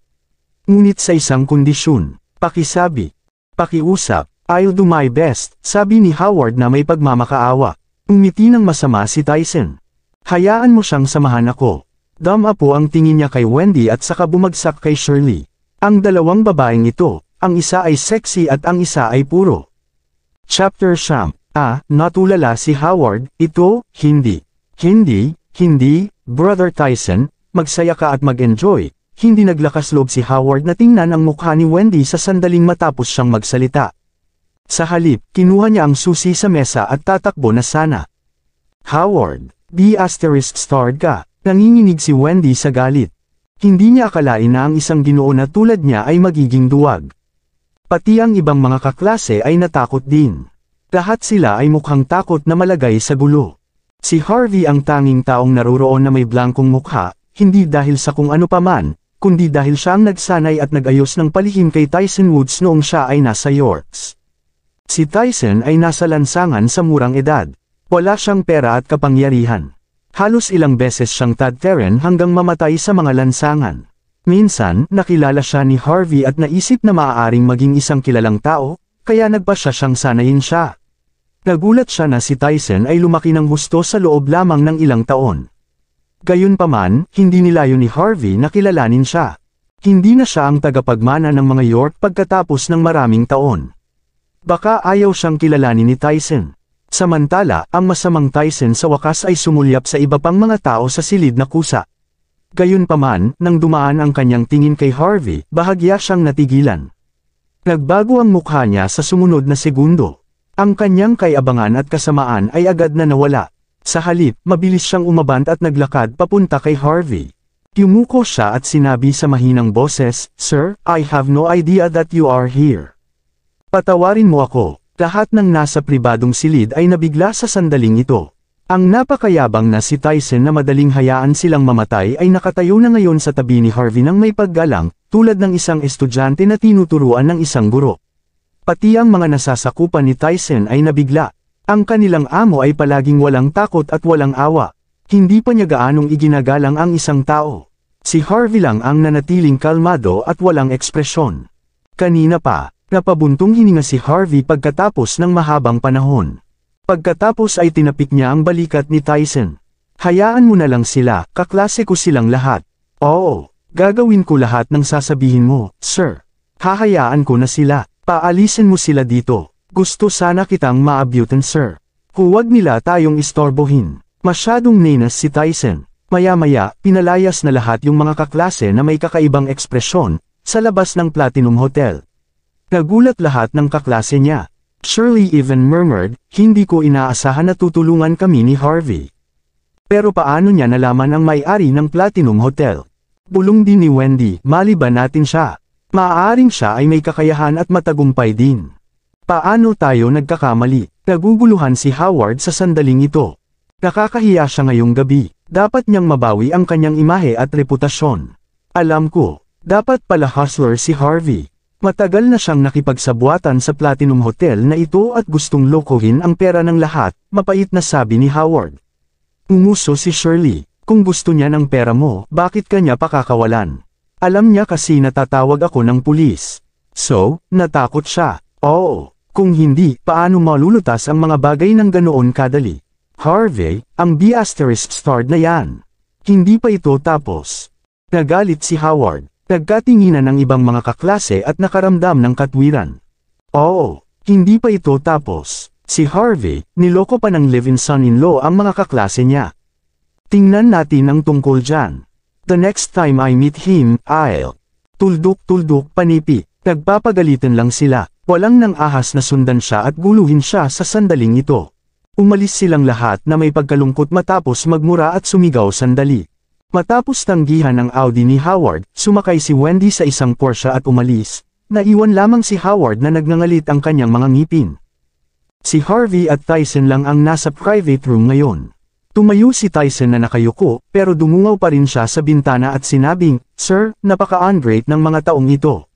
Ngunit sa isang kondisyon, pakisabi, pakiusap, "I'll do my best," sabi ni Howard na may pagmamakaawa. Ngumiti ng masama si Tyson. "Hayaan mo siyang samahan ako." Dama po ang tingin niya kay Wendy at saka bumagsak kay Shirley. Ang 2 babaeng ito, ang isa ay sexy at ang isa ay puro. Chapter Siyam. Natulala si Howard, ito, hindi, Brother Tyson, magsaya ka at mag-enjoy. Hindi naglakas loob si Howard na tingnan ang mukha ni Wendy sa sandaling matapos siyang magsalita. Sa halip, kinuha niya ang susi sa mesa at tatakbo na sana. "Howard, ****starred ka," nanginginig si Wendy sa galit. Hindi niya akalain na ang isang ginoo na tulad niya ay magiging duwag. Pati ang ibang mga kaklase ay natakot din. Lahat sila ay mukhang takot na malagay sa gulo. Si Harvey ang tanging taong naroroon na may blankong mukha, hindi dahil sa kung ano paman, kundi dahil siya ang nagsanay at nag-ayos ng palihim kay Tyson Woods noong siya ay nasa Yorks. Si Tyson ay nasa lansangan sa murang edad. Wala siyang pera at kapangyarihan. Halos ilang beses siyang tadteren hanggang mamatay sa mga lansangan. Minsan, nakilala siya ni Harvey at naisip na maaaring maging isang kilalang tao, kaya nagpasya siyang sanayin siya. Nagulat siya na si Tyson ay lumaki ng husto sa loob lamang ng ilang taon. Gayunpaman, hindi nilayon ni Harvey na kilalanin siya. Hindi na siya ang tagapagmana ng mga York pagkatapos ng maraming taon. Baka ayaw siyang kilalanin ni Tyson. Samantala, ang masamang Tyson sa wakas ay sumulyap sa iba pang mga tao sa silid na kusa. Gayunpaman, nang dumaan ang kanyang tingin kay Harvey, bahagya siyang natigilan. Nagbago ang mukha niya sa sumunod na segundo. Ang kanyang kayabangan at kasamaan ay agad na nawala. Sa halip, mabilis siyang umabant at naglakad papunta kay Harvey. Yumuko siya at sinabi sa mahinang boses, "Sir, I have no idea that you are here. Patawarin mo ako." Lahat ng nasa pribadong silid ay nabigla sa sandaling ito. Ang napakayabang na si Tyson na madaling hayaan silang mamatay ay nakatayo na ngayon sa tabi ni Harvey ng may paggalang, tulad ng isang estudyante na tinuturuan ng isang guro. Pati ang mga nasasakupan ni Tyson ay nabigla. Ang kanilang amo ay palaging walang takot at walang awa. Hindi pa niya gaanong iginagalang ang isang tao. Si Harvey lang ang nanatiling kalmado at walang ekspresyon. Kanina pa, napabuntong hininga si Harvey pagkatapos ng mahabang panahon. Pagkatapos ay tinapik niya ang balikat ni Tyson. "Hayaan mo na lang sila, kaklase ko silang lahat." "Oo, gagawin ko lahat ng sasabihin mo, sir. Hahayaan ko na sila. Paalisin mo sila dito. Gusto sana kitang maabutan, sir. Huwag nila tayong istorbohin." Masyadong nenas si Tyson. Maya-maya, pinalayas na lahat yung mga kaklase na may kakaibang ekspresyon, sa labas ng Platinum Hotel. Nagulat lahat ng kaklase niya. Shirley even murmured, "Hindi ko inaasahan na tutulungan kami ni Harvey." Pero paano niya nalaman ang may-ari ng Platinum Hotel? Bulong din ni Wendy, "Maliban natin siya. Maaaring siya ay may kakayahan at matagumpay din. Paano tayo nagkakamali?" Naguguluhan si Howard sa sandaling ito. Nakakahiya siya ngayong gabi. Dapat niyang mabawi ang kanyang imahe at reputasyon. Alam ko, dapat pala hustler si Harvey. Matagal na siyang nakipagsabuatan sa Platinum Hotel na ito at gustong lokohin ang pera ng lahat, mapait na sabi ni Howard. Umuso si Shirley, "Kung gusto niya ng pera mo, bakit kanya pakakawalan? Alam niya kasi natatawag ako ng pulis." So, natakot siya. "Oo, kung hindi, paano malulutas ang mga bagay ng ganoon kadali?" "Harvey, ang ****starred na yan. Hindi pa ito tapos." Nagalit si Howard. Nagkatinginan ang ibang mga kaklase at nakaramdam ng katwiran. "Oo, hindi pa ito tapos." Si Harvey, niloko pa ng live-in son-in-law ang mga kaklase niya. Tingnan natin ang tungkol dyan. "The next time I meet him, I'll..." Tuldok-tuldok panipi. Nagpapagalitan lang sila. Walang nang ahas na sundan siya at guluhin siya sa sandaling ito. Umalis silang lahat na may pagkalungkot matapos magmura at sumigaw sandali. Matapos tanggihan ang Audi ni Howard, sumakay si Wendy sa isang Porsche at umalis. Naiwan lamang si Howard na nagngangalit ang kanyang mga ngipin. Si Harvey at Tyson lang ang nasa private room ngayon. Tumayo si Tyson na nakayuko, pero dumungaw pa rin siya sa bintana at sinabing, "Sir, napaka-ungrate ng mga taong ito.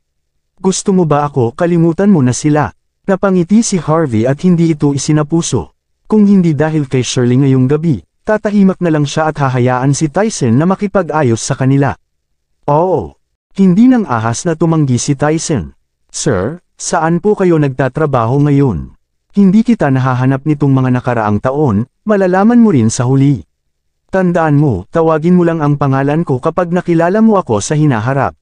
Gusto mo ba ako kalimutan mo na sila?" Napangiti si Harvey at hindi ito isinapuso. Kung hindi dahil kay Shirley ngayong gabi, tatahimak na lang siya at hahayaan si Tyson na makipag-ayos sa kanila. Oo. Hindi nang ahas na tumanggi si Tyson. "Sir, saan po kayo nagtatrabaho ngayon? Hindi kita nahahanap nitong mga nakaraang taon, malalaman mo rin sa huli. Tandaan mo, tawagin mo lang ang pangalan ko kapag nakilala mo ako sa hinaharap."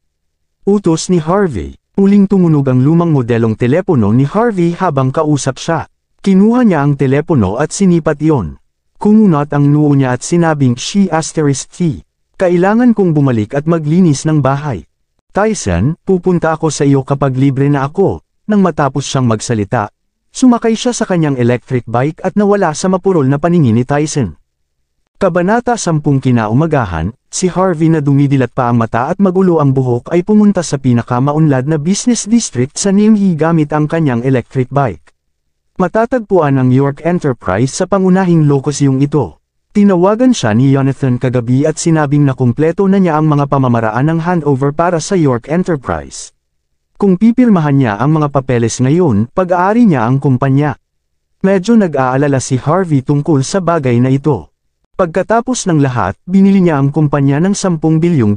Utos ni Harvey. Muling tumunog ang lumang modelong telepono ni Harvey habang kausap siya. Kinuha niya ang telepono at sinipat iyon. Kumunot ang noo niya at sinabing she asterisk T. "Kailangan kong bumalik at maglinis ng bahay. Tyson, pupunta ako sa iyo kapag libre na ako." Nang matapos siyang magsalita, sumakay siya sa kanyang electric bike at nawala sa mapurol na paningin ni Tyson. Kabanata 10 kinaumagahan, si Harvey na dumidilat pa ang mata at magulo ang buhok ay pumunta sa pinakamaunlad na business district sa Nimhi gamit ang kanyang electric bike. Matatagpuan ang York Enterprise sa pangunahing lokasyong ito. Tinawagan siya ni Jonathan kagabi at sinabing na kumpleto na niya ang mga pamamaraan ng handover para sa York Enterprise. Kung pipirmahan niya ang mga papeles ngayon, pag-aari niya ang kumpanya. Medyo nag-aalala si Harvey tungkol sa bagay na ito. Pagkatapos ng lahat, binili niya ang kumpanya ng $10 bilyong.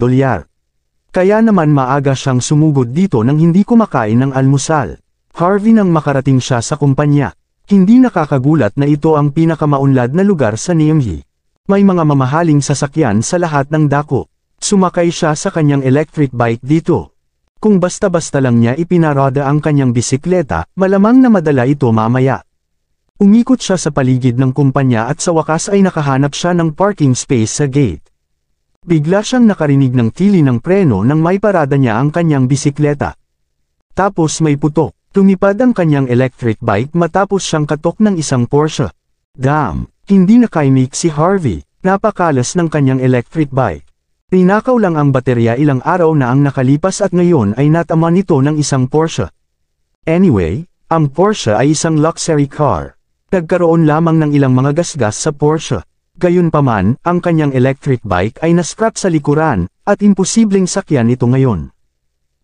Kaya naman maaga siyang sumugod dito nang hindi kumakain ng almusal. Harvey nang makarating siya sa kumpanya. Hindi nakakagulat na ito ang pinakamaunlad na lugar sa Nimhi. May mga mamahaling sasakyan sa lahat ng dako. Sumakay siya sa kanyang electric bike dito. Kung basta-basta lang niya ipinarada ang kanyang bisikleta, malamang na madala ito mamaya. Umikot siya sa paligid ng kumpanya at sa wakas ay nakahanap siya ng parking space sa gate. Bigla siyang nakarinig ng tili ng preno nang may parada niya ang kanyang bisikleta. Tapos may putok. Tumipad ang kanyang electric bike matapos siyang katok ng isang Porsche. Damn! Hindi nakaimik si Harvey. Napakalas ng kanyang electric bike. Tinakaw lang ang baterya ilang araw na ang nakalipas at ngayon ay natama nito ng isang Porsche. Anyway, ang Porsche ay isang luxury car. Nagkaroon lamang ng ilang mga gasgas sa Porsche. Gayunpaman, ang kanyang electric bike ay nascrap sa likuran, at imposibleng sakyan ito ngayon.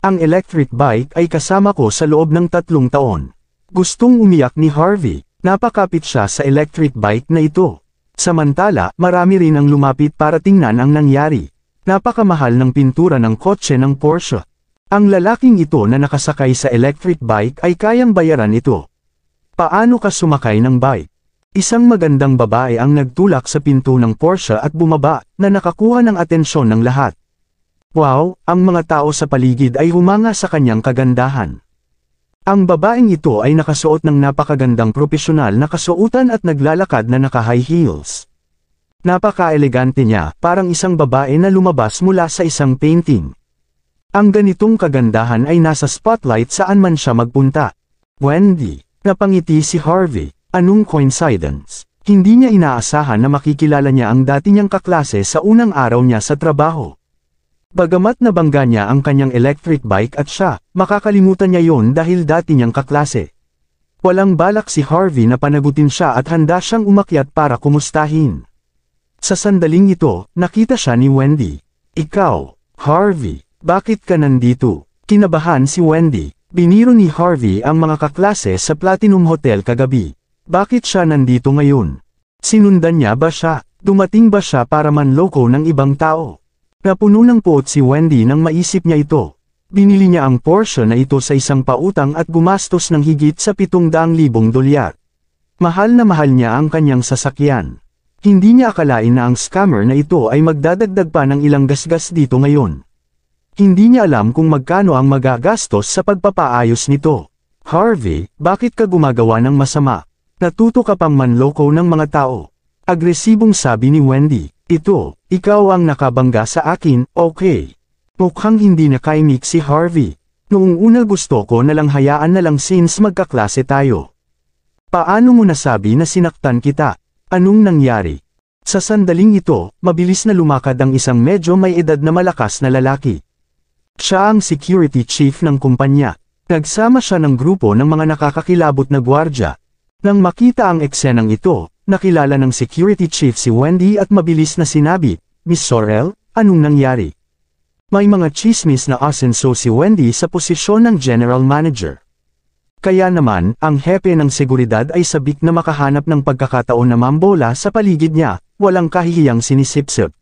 Ang electric bike ay kasama ko sa loob ng 3 taon. Gustong umiyak ni Harvey. Napakapit siya sa electric bike na ito. Samantala, marami rin ang lumapit para tingnan ang nangyari. Napakamahal ng pintura ng kotse ng Porsche. Ang lalaking ito na nakasakay sa electric bike ay kayang bayaran ito. Paano ka sumakay ng bike? Isang magandang babae ang nagtulak sa pinto ng Porsche at bumaba, na nakakuha ng atensyon ng lahat. Wow, ang mga tao sa paligid ay humanga sa kanyang kagandahan. Ang babaeng ito ay nakasuot ng napakagandang propesyonal na kasuotan at naglalakad na naka-high heels. Napaka-elegante niya, parang isang babae na lumabas mula sa isang painting. Ang ganitong kagandahan ay nasa spotlight saan man siya magpunta. Wendy, napangiti si Harvey. Anong coincidence? Hindi niya inaasahan na makikilala niya ang dati niyang kaklase sa unang araw niya sa trabaho. Bagamat nabangga niya ang kanyang electric bike at siya, makakalimutan niya yon dahil dati niyang kaklase. Walang balak si Harvey na panagutin siya at handa siyang umakyat para kumustahin. Sa sandaling ito, nakita siya ni Wendy. "Ikaw, Harvey, bakit ka nandito?" Kinabahan si Wendy. Biniro ni Harvey ang mga kaklase sa Platinum Hotel kagabi. Bakit siya nandito ngayon? Sinundan niya ba siya? Dumating ba siya para manloko ng ibang tao? Napuno ng puot si Wendy nang maisip niya ito. Binili niya ang Porsche na ito sa isang pautang at gumastos ng higit sa $700,000. Mahal na mahal niya ang kanyang sasakyan. Hindi niya akalain na ang scammer na ito ay magdadagdag pa ng ilang gasgas dito ngayon. Hindi niya alam kung magkano ang magagastos sa pagpapaayos nito. "Harvey, bakit ka gumagawa ng masama? Natuto ka pang manloko ng mga tao." Agresibong sabi ni Wendy. Ikaw ang nakabangga sa akin, okay." Mukhang hindi nakaimik si Harvey. Noong una gusto ko na lang hayaan na lang since magkaklase tayo. Paano mo nasabi na sinaktan kita? Anong nangyari? Sa sandaling ito, mabilis na lumakad ang isang medyo may edad na malakas na lalaki. Siya ang security chief ng kumpanya. Nagsama siya ng grupo ng mga nakakakilabot na gwardya. Nang makita ang eksenang ito, nakilala ng security chief si Wendy at mabilis na sinabi, "Miss Sorrel, anong nangyari?" May mga chismis na asenso si Wendy sa posisyon ng general manager. Kaya naman, ang hepe ng seguridad ay sabik na makahanap ng pagkakataon na mambola sa paligid niya, walang kahihiyang sinisipsip.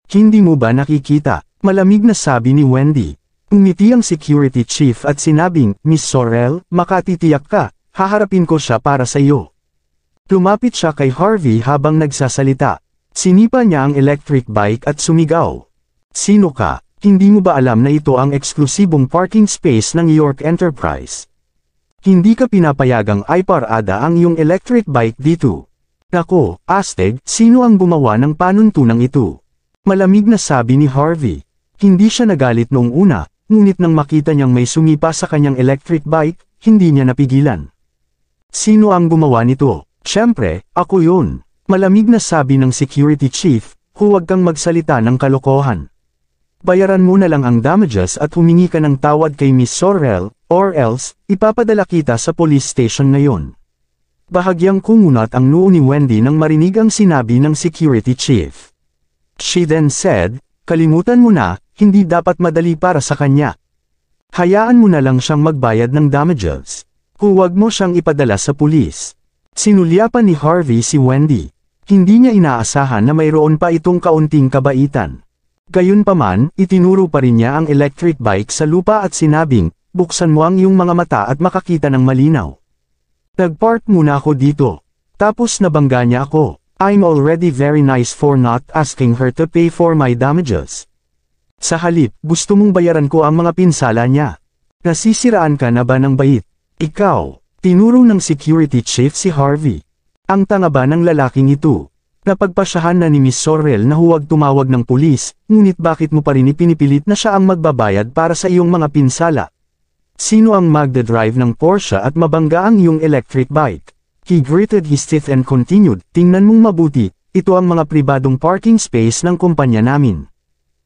"Hindi mo ba nakikita?" Malamig na sabi ni Wendy. Umiti ang security chief at sinabing, "Miss Sorrel, makatitiyak ka, haharapin ko siya para sa iyo." Lumapit siya kay Harvey habang nagsasalita. Sinipa niya ang electric bike at sumigaw. "Sino ka? Hindi mo ba alam na ito ang eksklusibong parking space ng York Enterprise? Hindi ka pinapayagang iparada ang iyong electric bike dito." "Nako, astig, sino ang gumawa ng panuntunang ito?" Malamig na sabi ni Harvey. Hindi siya nagalit noong una, ngunit nang makita niyang may sumipa sa kanyang electric bike, hindi niya napigilan. "Sino ang gumawa nito?" "Siyempre, ako yun." Malamig na sabi ng security chief, "Huwag kang magsalita ng kalokohan. Bayaran mo na lang ang damages at humingi ka ng tawad kay Miss Sorrel, or else, ipapadala kita sa police station ngayon." Bahagyang kumunat ang noo ni Wendy nang marinig ang sinabi ng security chief. She then said, "Kalimutan mo na, hindi dapat madali para sa kanya. Hayaan mo na lang siyang magbayad ng damages. Huwag mo siyang ipadala sa pulis." Sinulyapan ni Harvey si Wendy. Hindi niya inaasahan na mayroon pa itong kaunting kabaitan. Gayunpaman, itinuro pa rin niya ang electric bike sa lupa at sinabing, "Buksan mo ang iyong mga mata at makakita ng malinaw. Nagpark muna ako dito." Tapos nabangga niya ako. "I'm already very nice for not asking her to pay for my damages. Sa halip, gusto mong bayaran ko ang mga pinsala niya. Nasisiraan ka na ba ng bait? Ikaw." Tinuro ng security chief si Harvey. Ang tanga ba ng lalaking ito? Napagpasyahan na ni Miss Sorrel na huwag tumawag ng pulis, ngunit bakit mo pa rin ipinipilit na siya ang magbabayad para sa iyong mga pinsala? Sino ang magdadrive ng Porsche at mabangga ang iyong electric bike? He gritted his teeth and continued, "Tingnan mong mabuti, ito ang mga pribadong parking space ng kumpanya namin.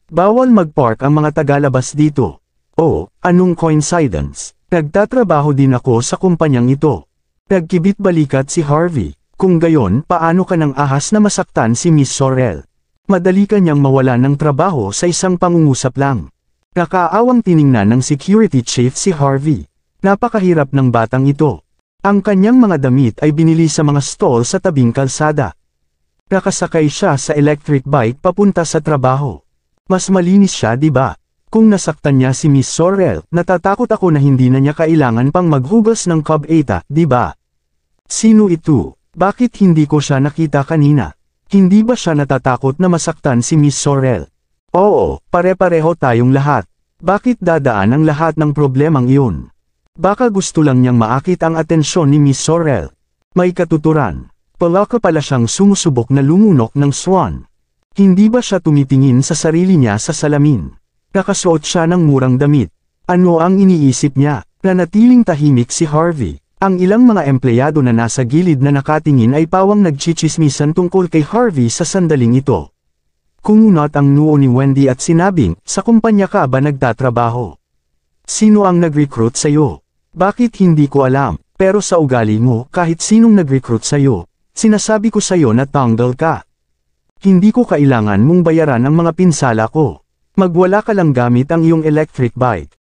Bawal magpark ang mga tagalabas dito." "Oh, anong coincidence? Nagtatrabaho din ako sa kumpanyang ito." Nagkibit balikat si Harvey. "Kung gayon, paano ka nang ahas na masaktan si Miss Sorrel? Madali ka niyang mawalan ng trabaho sa isang pangungusap lang." Nakaawang tiningnan ng security chief si Harvey. Napakahirap ng batang ito. Ang kanyang mga damit ay binili sa mga stall sa tabing kalsada. Nakasakay siya sa electric bike papunta sa trabaho. Mas malinis siya, di ba? Kung nasaktan niya si Miss Sorrel, natatakot ako na hindi na niya kailangan pang maghugas ng Cub 8, di ba? Sino ito? Bakit hindi ko siya nakita kanina? Hindi ba siya natatakot na masaktan si Miss Sorrel? Oo, pare-pareho tayong lahat. Bakit dadaan ang lahat ng problemang iyon? Baka gusto lang niyang maakit ang atensyon ni Miss Sorrel. May katuturan. Palaka pala siyang sumusubok na lumunok ng swan. Hindi ba siya tumitingin sa sarili niya sa salamin? Nakasuot siya ng murang damit. Ano ang iniisip niya? Nanatiling tahimik si Harvey. Ang ilang mga empleyado na nasa gilid na nakatingin ay pawang nagchichismisan tungkol kay Harvey sa sandaling ito. Kumunat ang noo ni Wendy at sinabing, "Sa kumpanya ka ba nagtatrabaho? Sino ang nag-recruit sa'yo?" "Bakit hindi ko alam, pero sa ugali mo, kahit sinong nag-recruit sa'yo, sinasabi ko sa'yo na tanggal ka. Hindi ko kailangan mong bayaran ang mga pinsala ko. Magwala ka lang gamit ang iyong electric bike."